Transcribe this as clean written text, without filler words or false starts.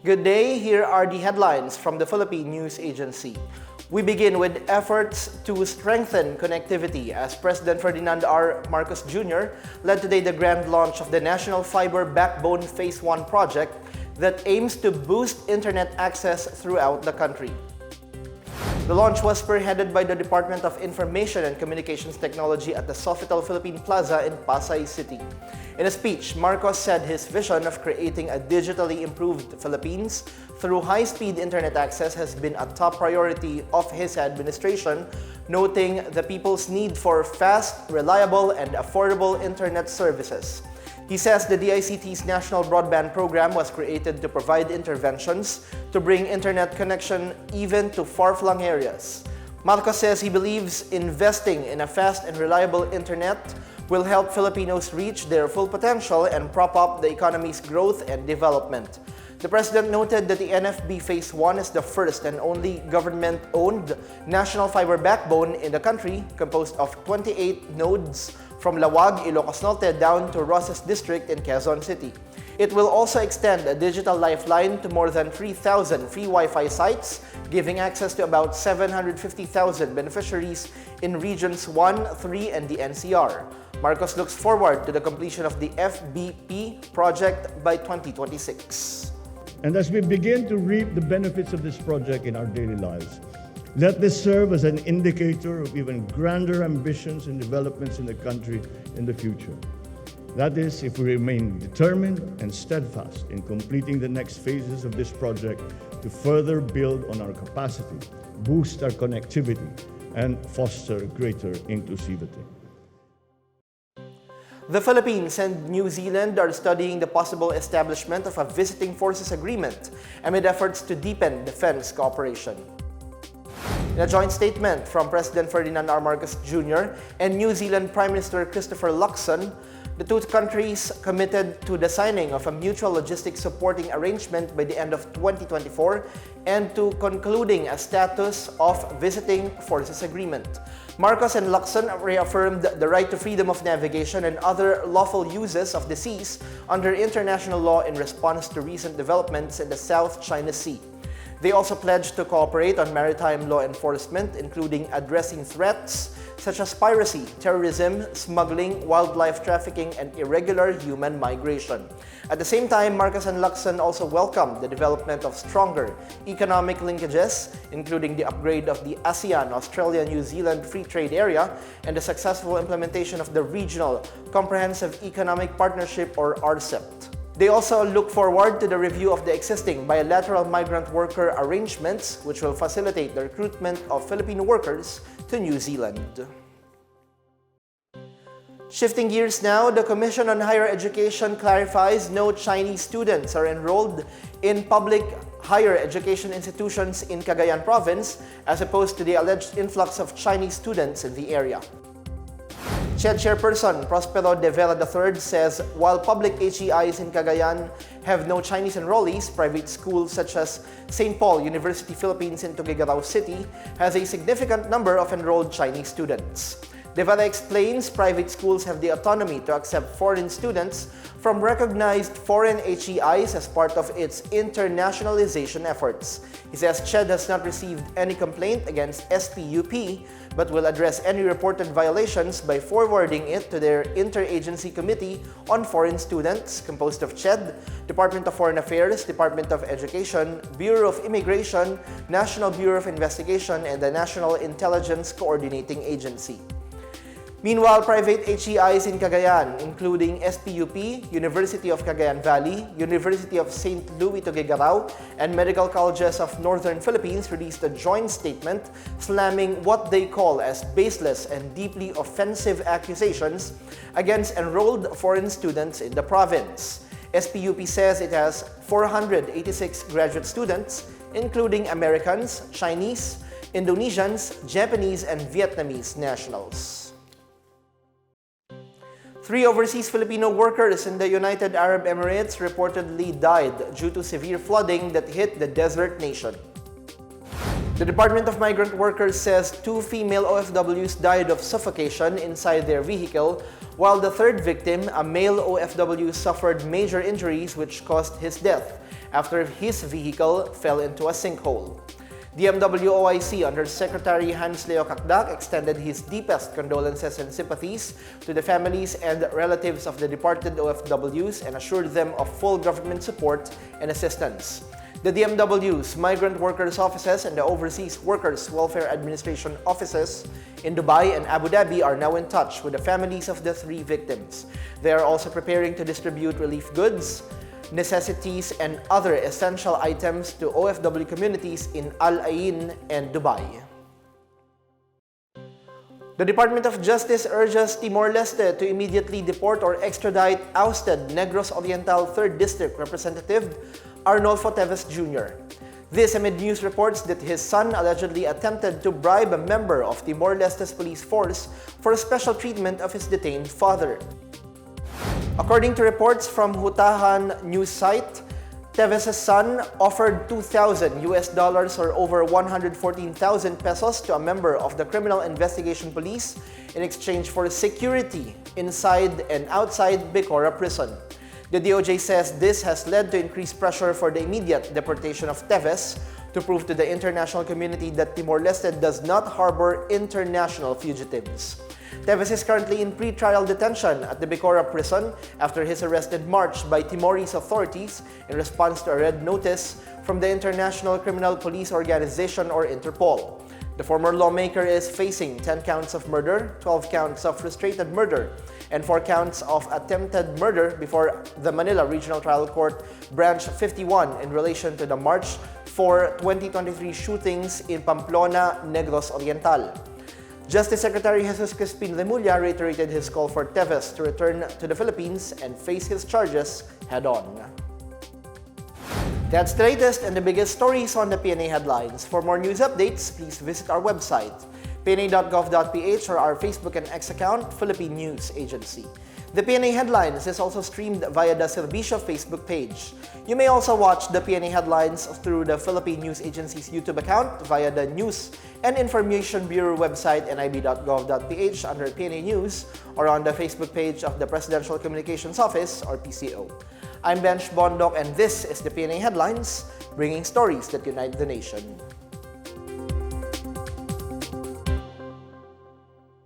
Good day, here are the headlines from the Philippine News Agency. We begin with efforts to strengthen connectivity as President Ferdinand R. Marcos Jr. led today the grand launch of the National Fiber Backbone Phase 1 project that aims to boost internet access throughout the country. The launch was spearheaded by the Department of Information and Communications Technology at the Sofitel Philippine Plaza in Pasay City. In a speech, Marcos said his vision of creating a digitally improved Philippines through high-speed internet access has been a top priority of his administration, noting the people's need for fast, reliable, and affordable internet services. He says the DICT's National Broadband Program was created to provide interventions to bring internet connection even to far-flung areas. Marcos says he believes investing in a fast and reliable internet will help Filipinos reach their full potential and prop up the economy's growth and development. The President noted that the NFB Phase 1 is the first and only government-owned national fiber backbone in the country, composed of 28 nodes from Lawag, Ilocos Norte down to Rosas District in Quezon City. It will also extend a digital lifeline to more than 3,000 free Wi-Fi sites, giving access to about 750,000 beneficiaries in Regions 1, 3, and the NCR. Marcos looks forward to the completion of the FBP project by 2026. And as we begin to reap the benefits of this project in our daily lives, let this serve as an indicator of even grander ambitions and developments in the country in the future. That is, if we remain determined and steadfast in completing the next phases of this project to further build on our capacity, boost our connectivity, and foster greater inclusivity. The Philippines and New Zealand are studying the possible establishment of a visiting forces agreement amid efforts to deepen defense cooperation. In a joint statement from President Ferdinand R. Marcos Jr. and New Zealand Prime Minister Christopher Luxon, the two countries committed to the signing of a mutual logistics supporting arrangement by the end of 2024 and to concluding a status of visiting forces agreement. Marcos and Luxon reaffirmed the right to freedom of navigation and other lawful uses of the seas under international law in response to recent developments in the South China Sea. They also pledged to cooperate on maritime law enforcement, including addressing threats such as piracy, terrorism, smuggling, wildlife trafficking, and irregular human migration. At the same time, Marcos and Luxon also welcomed the development of stronger economic linkages, including the upgrade of the ASEAN, Australia-New Zealand Free Trade Area, and the successful implementation of the Regional Comprehensive Economic Partnership, or RCEP. They also look forward to the review of the existing bilateral migrant worker arrangements, which will facilitate the recruitment of Filipino workers to New Zealand. Shifting gears now, the Commission on Higher Education clarifies no Chinese students are enrolled in public higher education institutions in Cagayan province, as opposed to the alleged influx of Chinese students in the area. CHED Chairperson Prospero de Vera III says while public HEIs in Cagayan have no Chinese enrollees, private schools such as St. Paul University Philippines in Tuguegarao City has a significant number of enrolled Chinese students. De Vera explains private schools have the autonomy to accept foreign students from recognized foreign HEIs as part of its internationalization efforts. He says CHED has not received any complaint against SPUP, but will address any reported violations by forwarding it to their Interagency Committee on Foreign Students, composed of CHED, Department of Foreign Affairs, Department of Education, Bureau of Immigration, National Bureau of Investigation, and the National Intelligence Coordinating Agency. Meanwhile, private HEIs in Cagayan, including SPUP, University of Cagayan Valley, University of St. Louis Tuguegarao, and Medical Colleges of Northern Philippines released a joint statement slamming what they call as baseless and deeply offensive accusations against enrolled foreign students in the province. SPUP says it has 486 graduate students, including Americans, Chinese, Indonesians, Japanese, and Vietnamese nationals. 3 overseas Filipino workers in the United Arab Emirates reportedly died due to severe flooding that hit the desert nation. The Department of Migrant Workers says 2 female OFWs died of suffocation inside their vehicle, while the third victim, a male OFW, suffered major injuries which caused his death. after his vehicle fell into a sinkhole. DMW OIC Undersecretary Hans Leo Kakdak extended his deepest condolences and sympathies to the families and relatives of the departed OFWs and assured them of full government support and assistance. The DMW's Migrant Workers Offices and the Overseas Workers Welfare Administration offices in Dubai and Abu Dhabi are now in touch with the families of the 3 victims. They are also preparing to distribute relief goods, necessities, and other essential items to OFW communities in Al Ain and Dubai. The Department of Justice urges Timor-Leste to immediately deport or extradite ousted Negros Oriental 3rd District Representative Arnolfo Teves Jr. This amid news reports that his son allegedly attempted to bribe a member of Timor-Leste's police force for special treatment of his detained father. According to reports from Hutahan news site, Teves' son offered $2,000 or over 114,000 pesos to a member of the Criminal Investigation Police in exchange for security inside and outside Bicora prison. The DOJ says this has led to increased pressure for the immediate deportation of Teves to prove to the international community that Timor-Leste does not harbor international fugitives. Teves is currently in pre-trial detention at the Bicora prison after his arrest in March by Timorese authorities in response to a red notice from the International Criminal Police Organization or Interpol. The former lawmaker is facing 10 counts of murder, 12 counts of frustrated murder, and 4 counts of attempted murder before the Manila Regional Trial Court Branch 51 in relation to the March 4, 2023 shootings in Pamplona, Negros Oriental. Justice Secretary Jesus Crispin Remulla reiterated his call for Teves to return to the Philippines and face his charges head-on. That's the latest and the biggest stories on the PNA headlines. For more news updates, please visit our website, pna.gov.ph, or our Facebook and X account, Philippine News Agency. The PNA Headlines is also streamed via the Servicio Facebook page. You may also watch the PNA Headlines through the Philippine News Agency's YouTube account via the News and Information Bureau website nib.gov.ph under PNA News or on the Facebook page of the Presidential Communications Office or PCO. I'm Bench Bondok and this is the PNA Headlines, bringing stories that unite the nation.